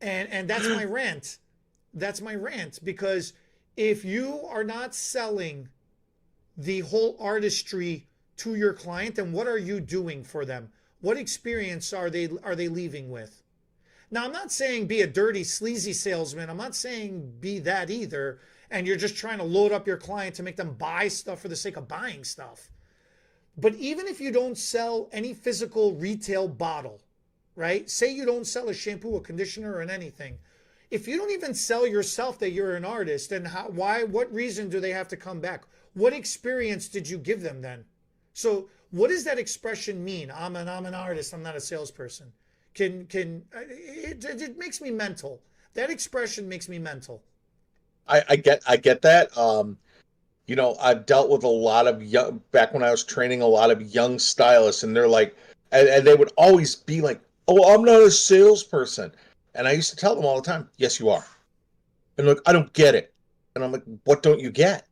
And that's my rant. That's my rant because if you are not selling the whole artistry to your client, then what are you doing for them? What experience are they leaving with? Now, I'm not saying be a dirty, sleazy salesman. I'm not saying be that either. And you're just trying to load up your client to make them buy stuff for the sake of buying stuff. But even if you don't sell any physical retail bottle, right? Say you don't sell a shampoo, a conditioner, or anything. If you don't even sell yourself that you're an artist, then what reason do they have to come back? What experience did you give them then? So what does that expression mean? I'm an artist. I'm not a salesperson. It makes me mental. That expression makes me mental. I get that. I've dealt with a lot of young back when I was training a lot of young stylists, and they're like, and they would always be like, "Oh, I'm not a salesperson," and I used to tell them all the time, "Yes, you are." And look, I don't get it, and I'm like, "What don't you get?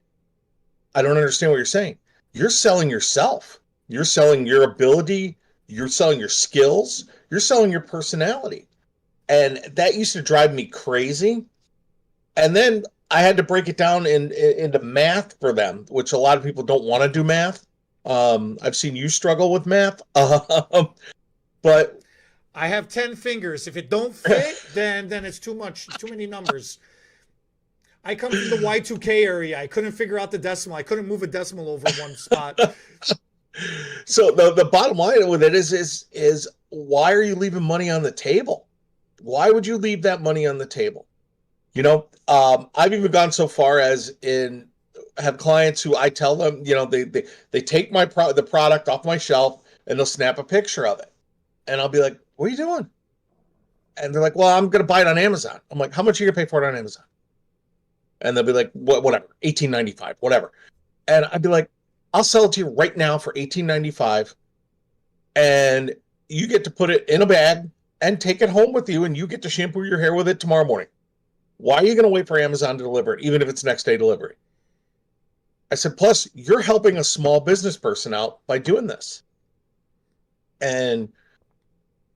I don't understand what you're saying. You're selling yourself. You're selling your ability. You're selling your skills. You're selling your personality." And that used to drive me crazy. And then I had to break it down into math for them, which a lot of people don't want to do math. I've seen you struggle with math, but I have 10 fingers. If it don't fit, then it's too much, too many numbers. I come from the Y2K area. I couldn't figure out the decimal. I couldn't move a decimal over one spot. so the bottom line with it is why are you leaving money on the table? Why would you leave that money on the table? I've even gone so far as in have clients who I tell them, they take the product off my shelf and they'll snap a picture of it, and I'll be like, "What are you doing?" And they're like, "Well, I'm going to buy it on Amazon." I'm like, "How much are you going to pay for it on Amazon?" And they'll be like, Whatever, 18.95, whatever." And I'd be like, "I'll sell it to you right now for 18.95, and you get to put it in a bag and take it home with you, and you get to shampoo your hair with it tomorrow morning. Why are you going to wait for Amazon to deliver it, even if it's next day delivery?" I said, "Plus, you're helping a small business person out by doing this." And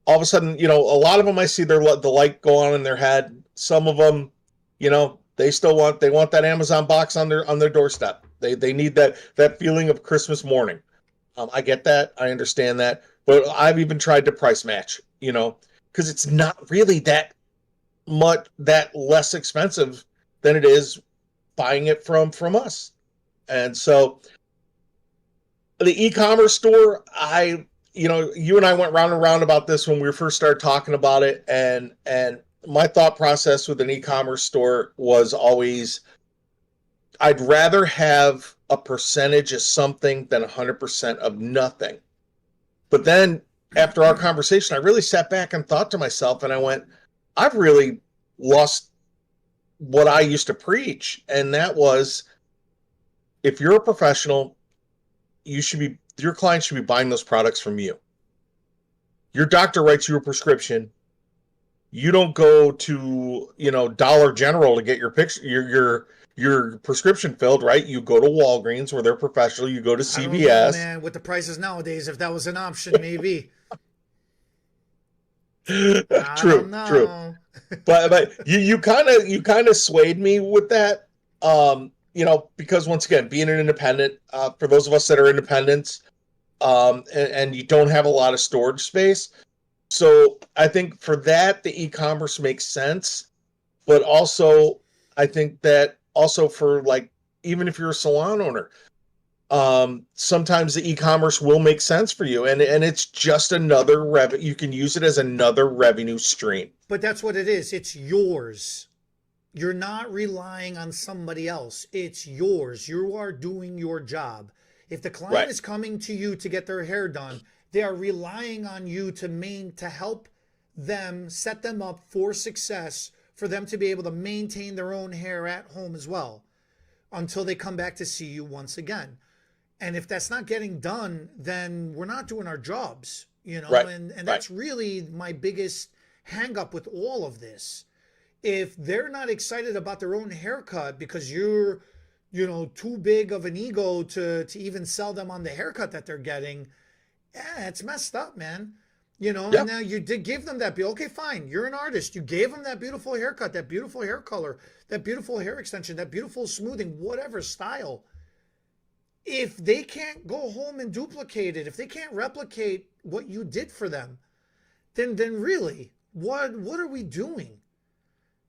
all of a sudden, a lot of them, I see the light go on in their head. Some of them, they want that Amazon box on their doorstep. They need that feeling of Christmas morning. I get that, I understand that, but I've even tried to price match, because it's not really that less expensive than it is buying it from us. And so the e-commerce store, you and I went round and round about this when we first started talking about it, and my thought process with an e-commerce store was always, I'd rather have a percentage of something than 100% of nothing. But then after our conversation, I really sat back and thought to myself, and I went, I've really lost what I used to preach, and that was, if you're a professional, your client should be buying those products from you. Your doctor writes you a prescription. You don't go to Dollar General to get your prescription filled, right? You go to Walgreens where they're professional. You go to I don't know, CVS. man. With the prices nowadays, if that was an option, maybe. I don't True, true. know. But you kind of swayed me with that. Because once again, being an independent, for those of us that are independents, and you don't have a lot of storage space. So I think for that, the e-commerce makes sense. But also, I think that also for, like, even if you're a salon owner, sometimes the e-commerce will make sense for you, and it's just another revenue. You can use it as another revenue stream. But that's what it is. It's yours. You're not relying on somebody else. It's yours. You are doing your job. If the client Right. is coming to you to get their hair done, they are relying on you to help them set them up for success, for them to be able to maintain their own hair at home as well until they come back to see you once again. And if that's not getting done, then we're not doing our jobs, Right. and Right. that's really my biggest hang up with all of this. If they're not excited about their own haircut because you're, too big of an ego to even sell them on the haircut that they're getting, yeah, it's messed up, man. And now you did give them that. Okay, fine. You're an artist. You gave them that beautiful haircut, that beautiful hair color, that beautiful hair extension, that beautiful smoothing, whatever style. If they can't go home and duplicate it, if they can't replicate what you did for them, then really, what are we doing?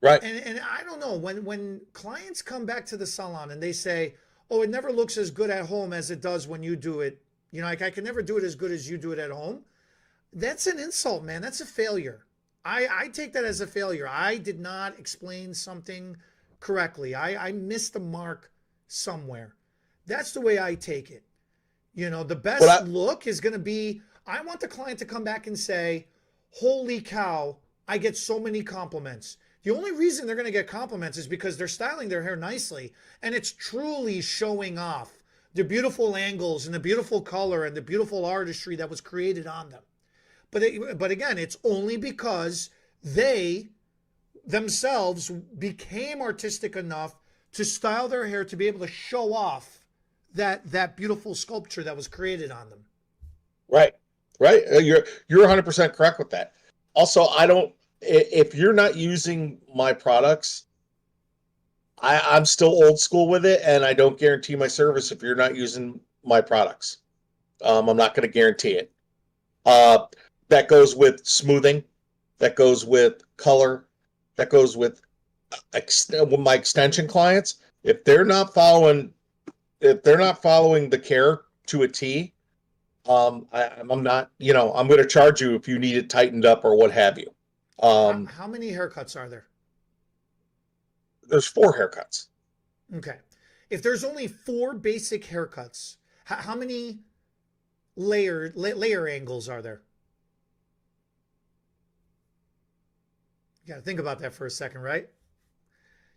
Right. And I don't know, when clients come back to the salon and they say, "Oh, it never looks as good at home as it does when you do it. Like I can never do it as good as you do it at home." That's an insult, man. That's a failure. I take that as a failure. I did not explain something correctly. I missed the mark somewhere. That's the way I take it. The best look is going to be, I want the client to come back and say, "Holy cow, I get so many compliments." The only reason they're going to get compliments is because they're styling their hair nicely and it's truly showing off the beautiful angles and the beautiful color and the beautiful artistry that was created on them. But again, it's only because they themselves became artistic enough to style their hair to be able to show off that beautiful sculpture that was created on them. Right. You're 100% correct with that. Also, if you're not using my products, I'm still old school with it, and I don't guarantee my service if you're not using my products. I'm not going to guarantee it. That goes with smoothing, that goes with color, that goes with my extension clients. If they're not following the care to a T, I'm not, I'm going to charge you if you need it tightened up or what have you. How many haircuts are there? There's 4 haircuts. Okay. If there's only 4 basic haircuts, how many layer angles are there? You got to think about that for a second, right?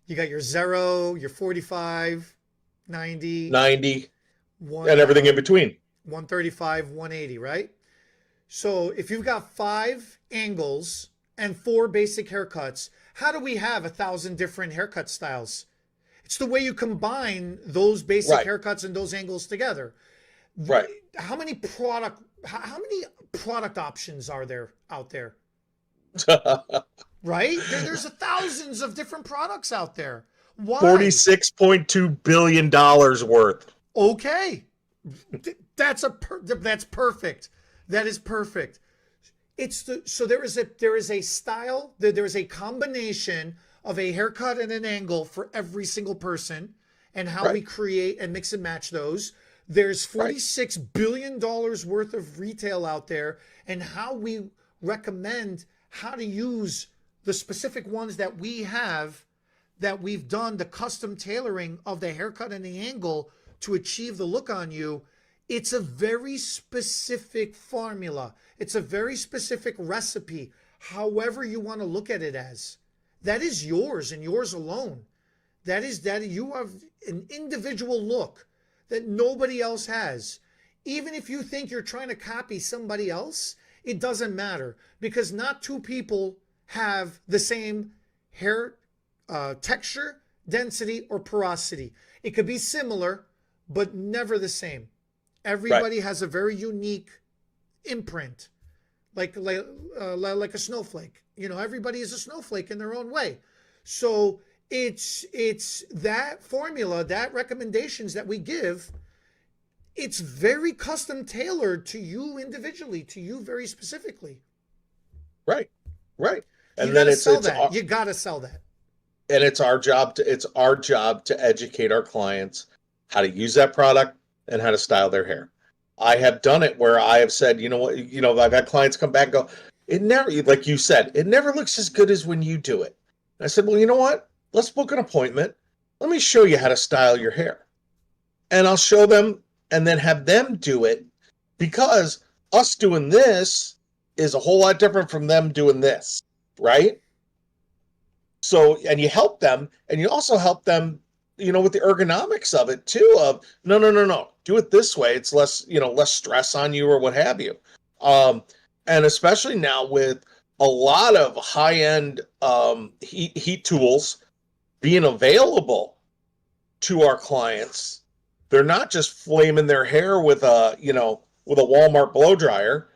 You got your 0, your 45, 90, and everything in between. 135, 180, right? So if you've got 5 angles and 4 basic haircuts, how do we have 1,000 different haircut styles? It's the way you combine those basic haircuts and those angles together. Right. How many product options are there out there? Right? There's thousands of different products out there. Why? $46.2 billion worth. Okay. That's perfect. That is perfect. So there is a style, there is a combination of a haircut and an angle for every single person, and how we create and mix and match those. There's $46 billion worth of retail out there, and how we recommend how to use the specific ones that we have, that we've done the custom tailoring of the haircut and the angle to achieve the look on you. It's a very specific formula. It's a very specific recipe, however you want to look at it as. That is yours and yours alone. That you have an individual look that nobody else has. Even if you think you're trying to copy somebody else, it doesn't matter, because not 2 people have the same hair texture, density, or porosity. It could be similar, but never the same. Everybody has a very unique imprint, like a snowflake. Everybody is a snowflake in their own way. So it's that formula, that recommendations that we give, it's very custom tailored to you individually, to you very specifically. Right. And you then you got to sell that. And it's our job to educate our clients how to use that product and how to style their hair. I have done it where I have said, I've had clients come back and go, it never, like you said, it never looks as good as when you do it. And I said, well, you know what? Let's book an appointment. Let me show you how to style your hair. And I'll show them and then have them do it, because us doing this is a whole lot different from them doing this, right? So, and you help them, and you also help them, with the ergonomics of it too, of no, do it this way. It's less stress on you or what have you. And especially now with a lot of high-end heat tools being available to our clients, they're not just flaming their hair with a Walmart blow dryer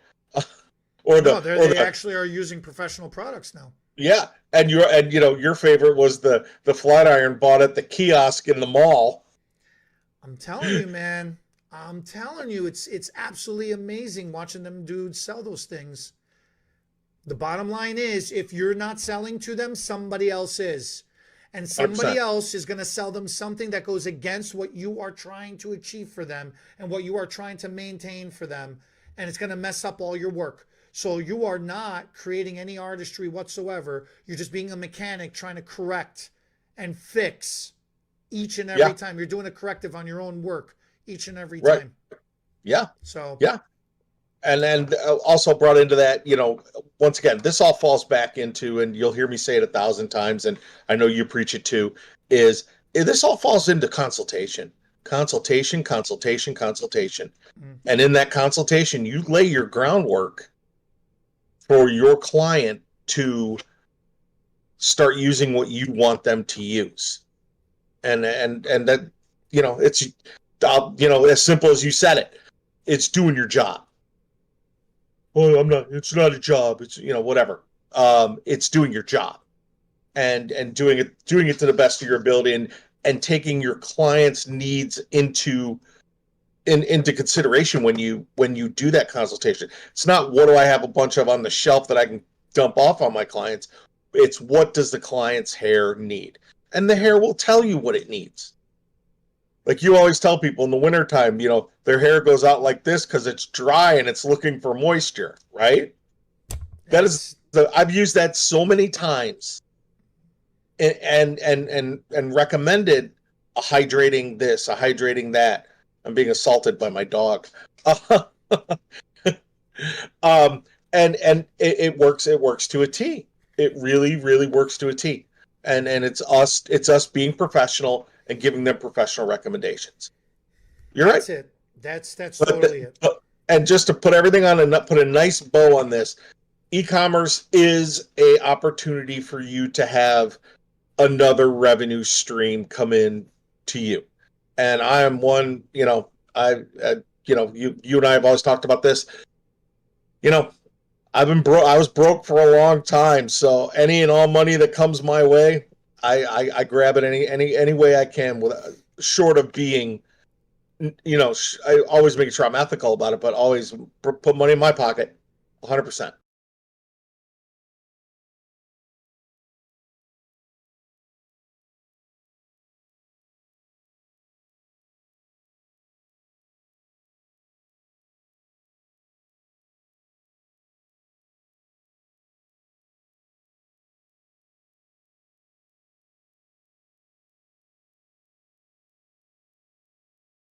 No, or they the actually are using professional products now. yeah, and your favorite was the flat iron bought at the kiosk in the mall. I'm telling you, man. I'm telling you, it's absolutely amazing watching them dudes sell those things. The bottom line is, if you're not selling to them, somebody else is. And somebody 100%. else is going to sell them something that goes against what you are trying to achieve for them and what you are trying to maintain for them. And it's going to mess up all your work. So you are not creating any artistry whatsoever. You're just being a mechanic trying to correct and fix each and every Yeah, time. You're doing a corrective on your own work each and every right. time. Yeah, So yeah. And then also brought into that, once again, this all falls back into, and you'll hear me say it 1,000 times, and I know you preach it too, is this all falls into consultation, consultation, consultation, consultation. mm, And in that consultation, you lay your groundwork for your client to start using what you want them to use. And that, it's, as simple as you said it, it's doing your job. Well, it's not a job. It's, whatever. It's doing your job and doing it to the best of your ability, and taking your client's needs into consideration when you do that consultation. It's not, what do I have a bunch of on the shelf that I can dump off on my clients. It's, what does the client's hair need? And the hair will tell you what it needs. Like you always tell people in the wintertime, their hair goes out like this because it's dry and it's looking for moisture, right? That is it's I've used that so many times, and recommended a hydrating this, a hydrating that. I'm being assaulted by my dog. um, it works. It works to a T. It really, really works to a T. And it's us being professional and giving them professional recommendations. You're right. that's it. That's But, totally it. and just to put everything on and put a nice bow on this, e-commerce is a opportunity for you to have another revenue stream come in to you. And I am one, you and I have always talked about this. You know, I've been broke. I was broke for a long time. So any and all money that comes my way, I grab it any way I can, with short of being, I always make sure I'm ethical about it, but always put money in my pocket, 100%.